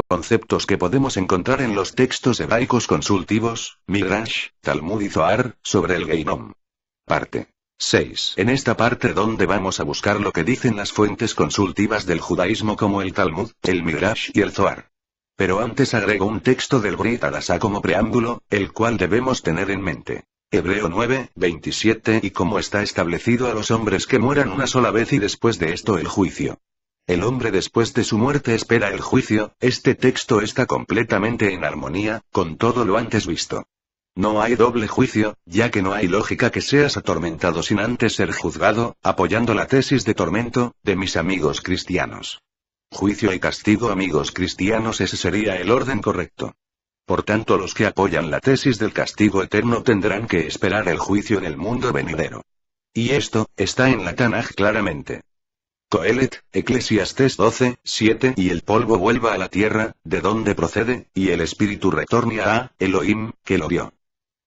Conceptos que podemos encontrar en los textos hebraicos consultivos, Midrash, Talmud y Zohar, sobre el Geinom. Parte 6. En esta parte donde vamos a buscar lo que dicen las fuentes consultivas del judaísmo como el Talmud, el Midrash y el Zohar. Pero antes agrego un texto del Brit Hadashah como preámbulo, el cual debemos tener en mente. Hebreo 9, 27 y como está establecido a los hombres que mueran una sola vez y después de esto el juicio. El hombre después de su muerte espera el juicio. Este texto está completamente en armonía con todo lo antes visto. No hay doble juicio, ya que no hay lógica que seas atormentado sin antes ser juzgado, apoyando la tesis de tormento de mis amigos cristianos. Juicio y castigo, amigos cristianos, ese sería el orden correcto. Por tanto, los que apoyan la tesis del castigo eterno tendrán que esperar el juicio en el mundo venidero. Y esto está en la Tanaj claramente. Coelet, Eclesiastés 12, 7 y el polvo vuelva a la tierra, de donde procede, y el espíritu retorne a Elohim, que lo dio.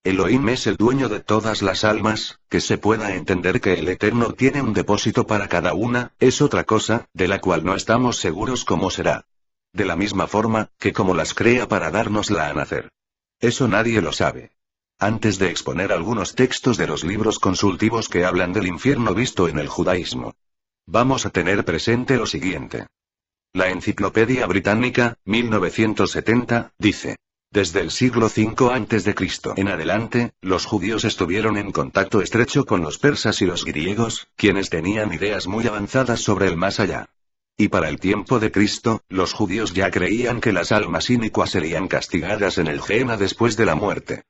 Elohim es el dueño de todas las almas. Que se pueda entender que el Eterno tiene un depósito para cada una, es otra cosa, de la cual no estamos seguros cómo será. De la misma forma, que como las crea para dárnosla a nacer. Eso nadie lo sabe. Antes de exponer algunos textos de los libros consultivos que hablan del infierno visto en el judaísmo, vamos a tener presente lo siguiente. La Enciclopedia Británica, 1970, dice: desde el siglo V a.C. en adelante, los judíos estuvieron en contacto estrecho con los persas y los griegos, quienes tenían ideas muy avanzadas sobre el más allá. Y para el tiempo de Cristo, los judíos ya creían que las almas inicuas serían castigadas en el Gehenna después de la muerte.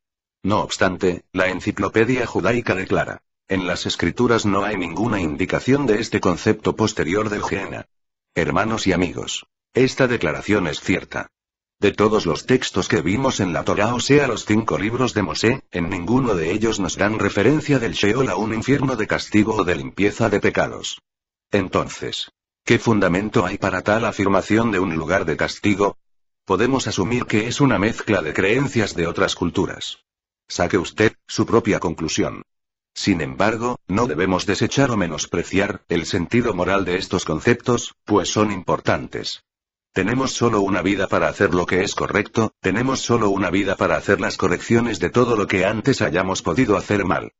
No obstante, la Enciclopedia Judaica declara: en las escrituras no hay ninguna indicación de este concepto posterior del Gehenna. Hermanos y amigos, esta declaración es cierta. De todos los textos que vimos en la Torá, o sea los 5 libros de Mosé, en ninguno de ellos nos dan referencia del Sheol a un infierno de castigo o de limpieza de pecados. Entonces, ¿qué fundamento hay para tal afirmación de un lugar de castigo? Podemos asumir que es una mezcla de creencias de otras culturas. Saque usted su propia conclusión. Sin embargo, no debemos desechar o menospreciar el sentido moral de estos conceptos, pues son importantes. Tenemos solo una vida para hacer lo que es correcto, tenemos solo una vida para hacer las correcciones de todo lo que antes hayamos podido hacer mal.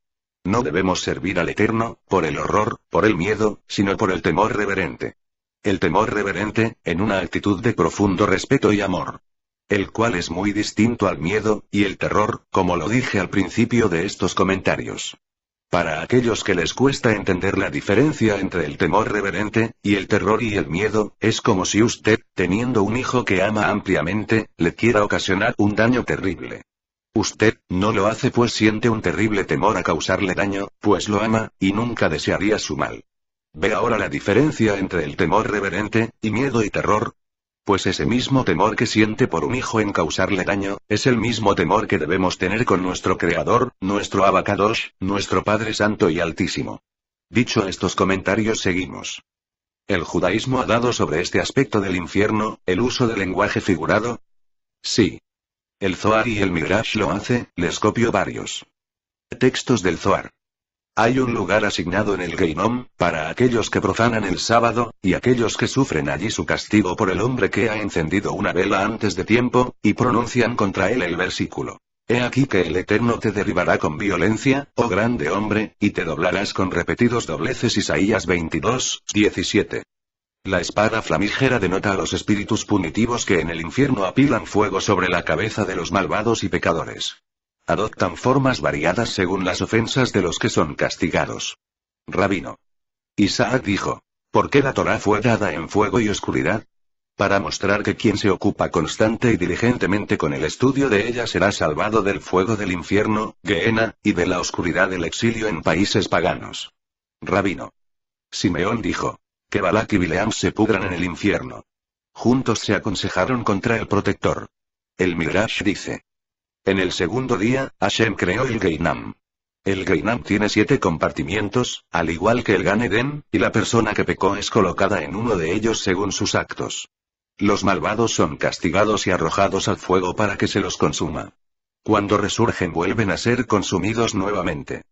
No debemos servir al Eterno, por el horror, por el miedo, sino por el temor reverente. El temor reverente, en una actitud de profundo respeto y amor. El cual es muy distinto al miedo, y el terror, como lo dije al principio de estos comentarios. Para aquellos que les cuesta entender la diferencia entre el temor reverente, y el terror y el miedo, es como si usted, teniendo un hijo que ama ampliamente, le quiera ocasionar un daño terrible. Usted, no lo hace pues siente un terrible temor a causarle daño, pues lo ama, y nunca desearía su mal. ¿Ve ahora la diferencia entre el temor reverente, y miedo y terror? Pues ese mismo temor que siente por un hijo en causarle daño, es el mismo temor que debemos tener con nuestro Creador, nuestro Abacadosh, nuestro Padre Santo y Altísimo. Dicho estos comentarios, seguimos. ¿El judaísmo ha dado sobre este aspecto del infierno, el uso del lenguaje figurado? Sí. El Zohar y el Midrash lo hace, les copio varios textos del Zohar. Hay un lugar asignado en el Geinom, para aquellos que profanan el sábado, y aquellos que sufren allí su castigo por el hombre que ha encendido una vela antes de tiempo, y pronuncian contra él el versículo: he aquí que el Eterno te derribará con violencia, oh grande hombre, y te doblarás con repetidos dobleces. Isaías 22, 17. La espada flamígera denota a los espíritus punitivos que en el infierno apilan fuego sobre la cabeza de los malvados y pecadores. Adoptan formas variadas según las ofensas de los que son castigados. Rabino Isaac dijo: ¿por qué la Torá fue dada en fuego y oscuridad? Para mostrar que quien se ocupa constante y diligentemente con el estudio de ella será salvado del fuego del infierno, Gehenna, y de la oscuridad del exilio en países paganos. Rabino Simeón dijo: que Balak y Bileam se pudran en el infierno. Juntos se aconsejaron contra el protector. El Midrash dice: en el segundo día, Hashem creó el Geinam. El Geinam tiene 7 compartimientos, al igual que el Gan Eden, y la persona que pecó es colocada en uno de ellos según sus actos. Los malvados son castigados y arrojados al fuego para que se los consuma. Cuando resurgen vuelven a ser consumidos nuevamente.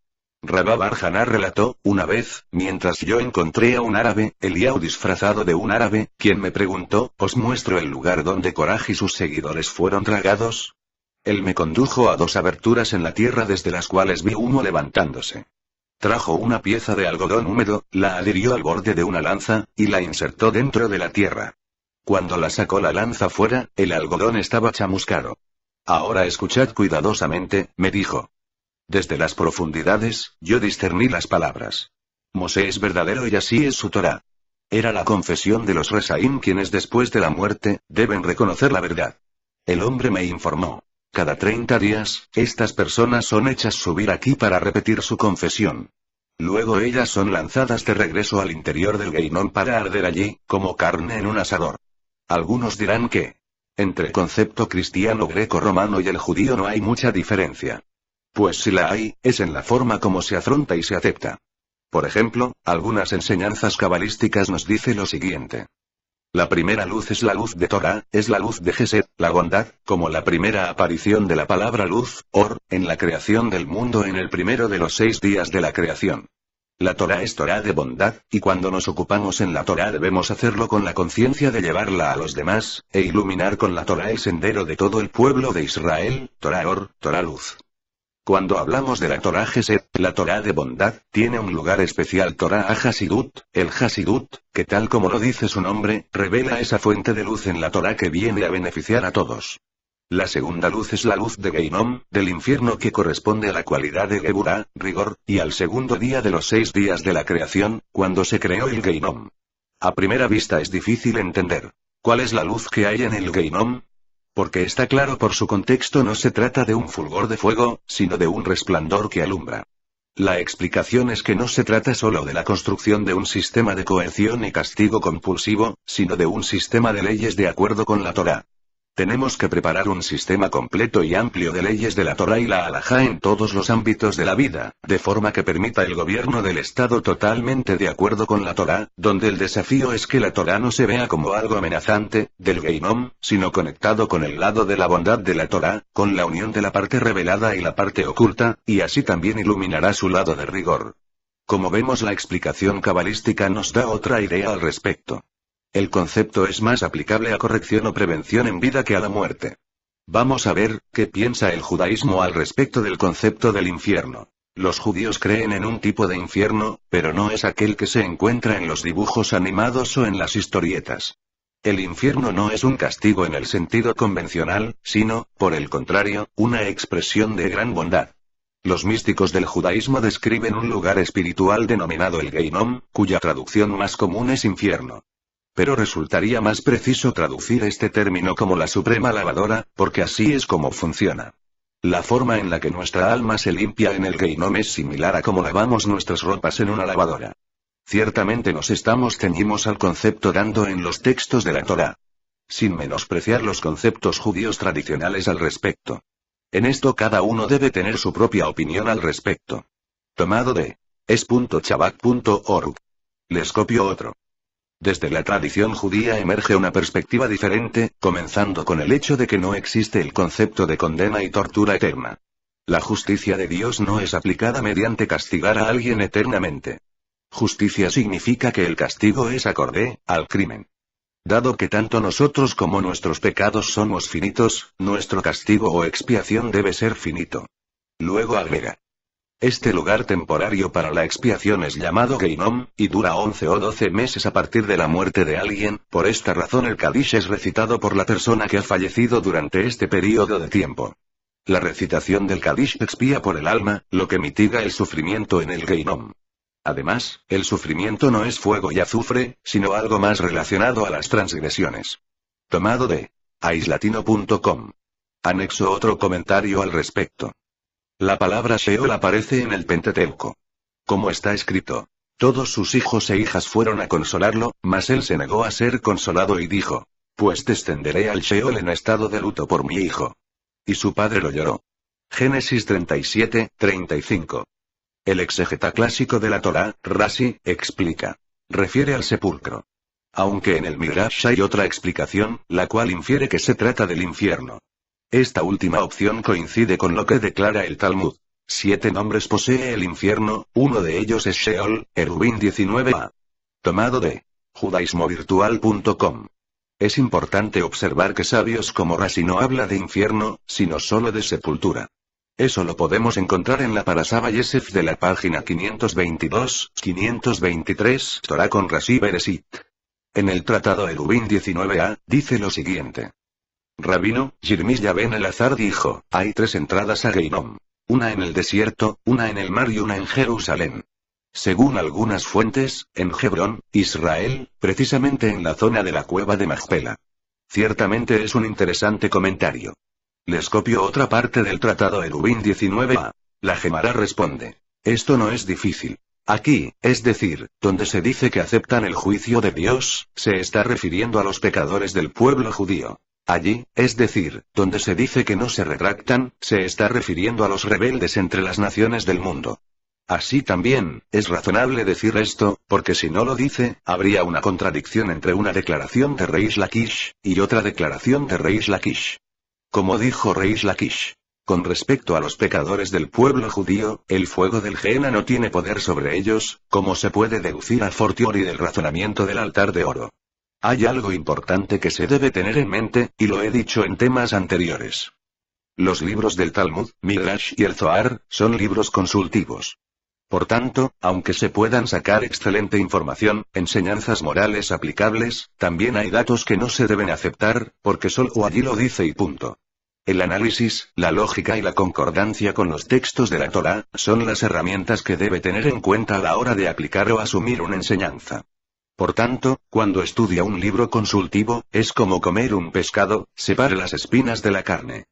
Rabá bar Haná relató, una vez, mientras yo encontré a un árabe, Eliau disfrazado de un árabe, quien me preguntó, ¿os muestro el lugar donde Coraj y sus seguidores fueron tragados? Él me condujo a 2 aberturas en la tierra desde las cuales vi humo levantándose. Trajo una pieza de algodón húmedo, la adhirió al borde de una lanza, y la insertó dentro de la tierra. Cuando la sacó la lanza fuera, el algodón estaba chamuscado. Ahora escuchad cuidadosamente, me dijo. Desde las profundidades, yo discerní las palabras. Mosé es verdadero y así es su Torá. Era la confesión de los Resaim quienes después de la muerte, deben reconocer la verdad. El hombre me informó. Cada 30 días, estas personas son hechas subir aquí para repetir su confesión. Luego ellas son lanzadas de regreso al interior del Geinón para arder allí, como carne en un asador. Algunos dirán que, entre el concepto cristiano greco-romano y el judío no hay mucha diferencia. Pues si la hay, es en la forma como se afronta y se acepta. Por ejemplo, algunas enseñanzas cabalísticas nos dice lo siguiente. La primera luz es la luz de Torá, es la luz de Gesed, la bondad, como la primera aparición de la palabra luz, Or, en la creación del mundo en el primero de los 6 días de la creación. La Torá es Torá de bondad, y cuando nos ocupamos en la Torá debemos hacerlo con la conciencia de llevarla a los demás, e iluminar con la Torá el sendero de todo el pueblo de Israel, Torá Or, Torá luz. Cuando hablamos de la Torá Gesed, la Torá de bondad, tiene un lugar especial Torá HaSidut, el Hasidut, que tal como lo dice su nombre, revela esa fuente de luz en la Torá que viene a beneficiar a todos. La segunda luz es la luz de Geinom, del infierno que corresponde a la cualidad de Geburá, rigor, y al segundo día de los 6 días de la creación, cuando se creó el Geinom. A primera vista es difícil entender. ¿Cuál es la luz que hay en el Geinom? Porque está claro por su contexto no se trata de un fulgor de fuego, sino de un resplandor que alumbra. La explicación es que no se trata solo de la construcción de un sistema de coerción y castigo compulsivo, sino de un sistema de leyes de acuerdo con la Torá. Tenemos que preparar un sistema completo y amplio de leyes de la Torá y la Halajá en todos los ámbitos de la vida, de forma que permita el gobierno del Estado totalmente de acuerdo con la Torá, donde el desafío es que la Torá no se vea como algo amenazante, del Geinom, sino conectado con el lado de la bondad de la Torá, con la unión de la parte revelada y la parte oculta, y así también iluminará su lado de rigor. Como vemos, la explicación cabalística nos da otra idea al respecto. El concepto es más aplicable a corrección o prevención en vida que a la muerte. Vamos a ver, ¿qué piensa el judaísmo al respecto del concepto del infierno? Los judíos creen en un tipo de infierno, pero no es aquel que se encuentra en los dibujos animados o en las historietas. El infierno no es un castigo en el sentido convencional, sino, por el contrario, una expresión de gran bondad. Los místicos del judaísmo describen un lugar espiritual denominado el Geinom, cuya traducción más común es infierno. Pero resultaría más preciso traducir este término como la suprema lavadora, porque así es como funciona. La forma en la que nuestra alma se limpia en el Geinom es similar a cómo lavamos nuestras ropas en una lavadora. Ciertamente nos ceñimos al concepto dando en los textos de la Torá, sin menospreciar los conceptos judíos tradicionales al respecto. En esto cada uno debe tener su propia opinión al respecto. Tomado de es.chabak.org. Les copio otro. Desde la tradición judía emerge una perspectiva diferente, comenzando con el hecho de que no existe el concepto de condena y tortura eterna. La justicia de Dios no es aplicada mediante castigar a alguien eternamente. Justicia significa que el castigo es acorde al crimen. Dado que tanto nosotros como nuestros pecados somos finitos, nuestro castigo o expiación debe ser finito. Luego agrega. Este lugar temporario para la expiación es llamado Geinom, y dura 11 o 12 meses a partir de la muerte de alguien. Por esta razón el Kadish es recitado por la persona que ha fallecido durante este período de tiempo. La recitación del Kadish expía por el alma, lo que mitiga el sufrimiento en el Geinom. Además, el sufrimiento no es fuego y azufre, sino algo más relacionado a las transgresiones. Tomado de aislatino.com. Anexo otro comentario al respecto. La palabra Sheol aparece en el Pentateuco. Como está escrito, todos sus hijos e hijas fueron a consolarlo, mas él se negó a ser consolado y dijo, pues descenderé al Sheol en estado de luto por mi hijo. Y su padre lo lloró. Génesis 37, 35. El exégeta clásico de la Torá, Rashi, explica. Refiere al sepulcro. Aunque en el Midrash hay otra explicación, la cual infiere que se trata del infierno. Esta última opción coincide con lo que declara el Talmud. 7 nombres posee el infierno, uno de ellos es Sheol, Erubín 19a. Tomado de judaismovirtual.com. Es importante observar que sabios como Rashi no habla de infierno, sino solo de sepultura. Eso lo podemos encontrar en la Parashá Vayesef de la página 522-523, Torah con Rashi Bereshit. En el tratado Erubín 19a, dice lo siguiente. Rabino, Yirmiyah ben Elazar dijo, hay 3 entradas a Geinom. Una en el desierto, una en el mar y una en Jerusalén. Según algunas fuentes, en Hebrón, Israel, precisamente en la zona de la cueva de Macpela. Ciertamente es un interesante comentario. Les copio otra parte del tratado Erubín 19a. La Gemara responde. Esto no es difícil. Aquí, es decir, donde se dice que aceptan el juicio de Dios, se está refiriendo a los pecadores del pueblo judío. Allí, es decir, donde se dice que no se retractan, se está refiriendo a los rebeldes entre las naciones del mundo. Así también, es razonable decir esto, porque si no lo dice, habría una contradicción entre una declaración de Reish Lakish, y otra declaración de Reish Lakish. Como dijo Reish Lakish. Con respecto a los pecadores del pueblo judío, el fuego del Gehenna no tiene poder sobre ellos, como se puede deducir a fortiori del razonamiento del altar de oro. Hay algo importante que se debe tener en mente, y lo he dicho en temas anteriores. Los libros del Talmud, Midrash y el Zohar, son libros consultivos. Por tanto, aunque se puedan sacar excelente información, enseñanzas morales aplicables, también hay datos que no se deben aceptar, porque solo allí lo dice y punto. El análisis, la lógica y la concordancia con los textos de la Torá, son las herramientas que debe tener en cuenta a la hora de aplicar o asumir una enseñanza. Por tanto, cuando estudia un libro consultivo, es como comer un pescado, separe las espinas de la carne.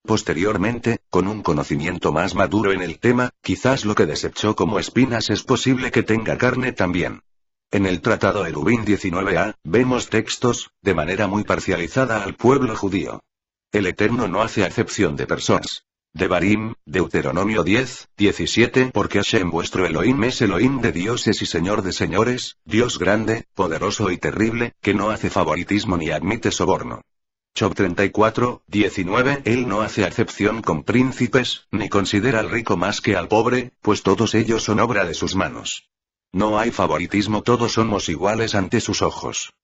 Posteriormente, con un conocimiento más maduro en el tema, quizás lo que desechó como espinas es posible que tenga carne también. En el tratado Erubín 19a, vemos textos, de manera muy parcializada al pueblo judío. El Eterno no hace acepción de personas. Devarim, Deuteronomio 10, 17. Porque Hashem vuestro Elohim es Elohim de dioses y Señor de señores, Dios grande, poderoso y terrible, que no hace favoritismo ni admite soborno. Job 34, 19. Él no hace acepción con príncipes, ni considera al rico más que al pobre, pues todos ellos son obra de sus manos. No hay favoritismo, todos somos iguales ante sus ojos.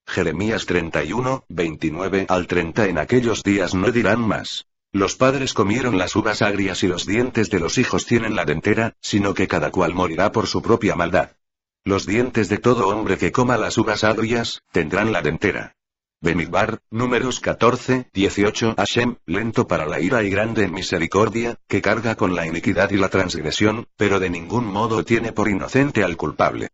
Jeremías 31, 29 al 30. En aquellos días no dirán más. Los padres comieron las uvas agrias y los dientes de los hijos tienen la dentera, sino que cada cual morirá por su propia maldad. Los dientes de todo hombre que coma las uvas agrias, tendrán la dentera. Bemidbar, Números 14, 18. Hashem, lento para la ira y grande en misericordia, que carga con la iniquidad y la transgresión, pero de ningún modo tiene por inocente al culpable.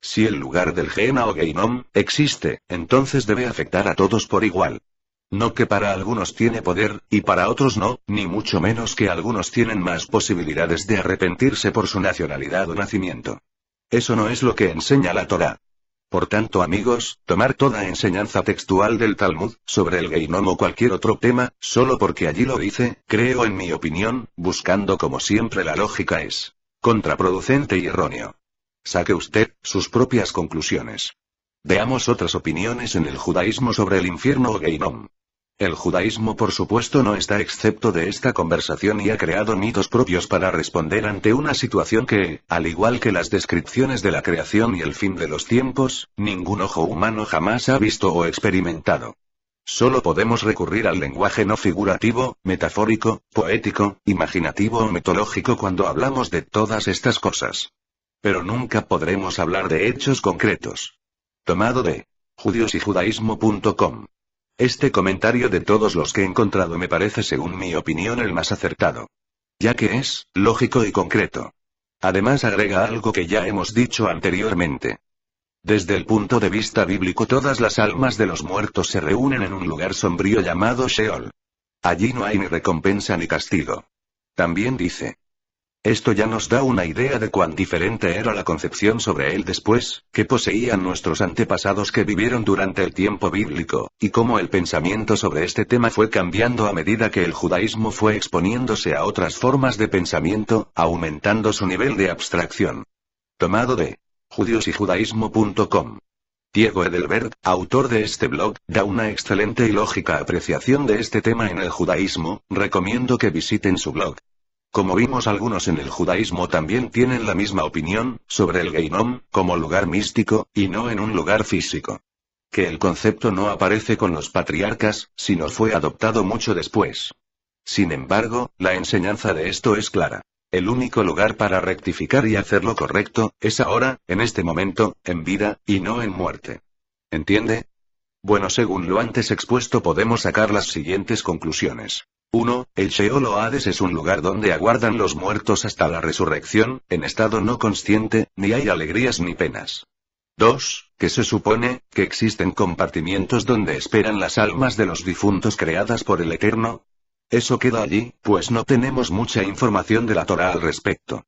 Si el lugar del Gehenna o Geinom existe, entonces debe afectar a todos por igual. No que para algunos tiene poder, y para otros no, ni mucho menos que algunos tienen más posibilidades de arrepentirse por su nacionalidad o nacimiento. Eso no es lo que enseña la Torá. Por tanto, amigos, tomar toda enseñanza textual del Talmud, sobre el Geinom o cualquier otro tema, solo porque allí lo dice, creo en mi opinión, buscando como siempre la lógica es contraproducente y erróneo. Saque usted sus propias conclusiones. Veamos otras opiniones en el judaísmo sobre el infierno o Geinom. El judaísmo por supuesto no está excepto de esta conversación y ha creado mitos propios para responder ante una situación que, al igual que las descripciones de la creación y el fin de los tiempos, ningún ojo humano jamás ha visto o experimentado. Solo podemos recurrir al lenguaje no figurativo, metafórico, poético, imaginativo o mitológico cuando hablamos de todas estas cosas. Pero nunca podremos hablar de hechos concretos. Tomado de judiosyjudaismo.com. Este comentario de todos los que he encontrado me parece, según mi opinión, el más acertado. Ya que es lógico y concreto. Además agrega algo que ya hemos dicho anteriormente. Desde el punto de vista bíblico, todas las almas de los muertos se reúnen en un lugar sombrío llamado Sheol. Allí no hay ni recompensa ni castigo. También dice. Esto ya nos da una idea de cuán diferente era la concepción sobre él después, que poseían nuestros antepasados que vivieron durante el tiempo bíblico, y cómo el pensamiento sobre este tema fue cambiando a medida que el judaísmo fue exponiéndose a otras formas de pensamiento, aumentando su nivel de abstracción. Tomado de judiosyjudaismo.com. Diego Edelberg, autor de este blog, da una excelente y lógica apreciación de este tema en el judaísmo, recomiendo que visiten su blog. Como vimos, algunos en el judaísmo también tienen la misma opinión, sobre el Geinom, como lugar místico, y no en un lugar físico. Que el concepto no aparece con los patriarcas, sino fue adoptado mucho después. Sin embargo, la enseñanza de esto es clara. El único lugar para rectificar y hacer lo correcto, es ahora, en este momento, en vida, y no en muerte. ¿Entiende? Bueno, según lo antes expuesto podemos sacar las siguientes conclusiones. 1. El Sheol o Hades es un lugar donde aguardan los muertos hasta la resurrección, en estado no consciente, ni hay alegrías ni penas. 2. Que se supone, que existen compartimientos donde esperan las almas de los difuntos creadas por el Eterno. Eso queda allí, pues no tenemos mucha información de la Torá al respecto.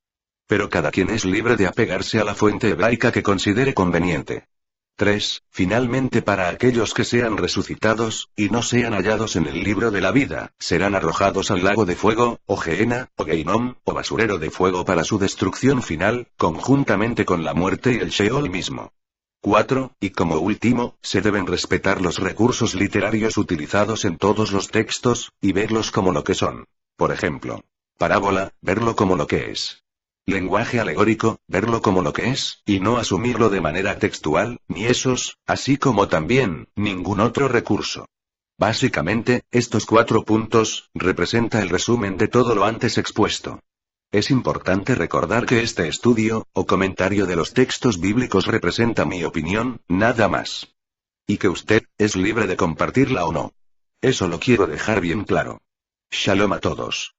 Pero cada quien es libre de apegarse a la fuente hebraica que considere conveniente. 3. Finalmente, para aquellos que sean resucitados, y no sean hallados en el libro de la vida, serán arrojados al lago de fuego, o Gehenna, o Geinom, o basurero de fuego para su destrucción final, conjuntamente con la muerte y el Sheol mismo. 4. Y como último, se deben respetar los recursos literarios utilizados en todos los textos, y verlos como lo que son. Por ejemplo, parábola, verlo como lo que es. Lenguaje alegórico, verlo como lo que es, y no asumirlo de manera textual, ni esos, así como también, ningún otro recurso. Básicamente, estos 4 puntos, representa el resumen de todo lo antes expuesto. Es importante recordar que este estudio, o comentario de los textos bíblicos representa mi opinión, nada más. Y que usted, es libre de compartirla o no. Eso lo quiero dejar bien claro. Shalom a todos.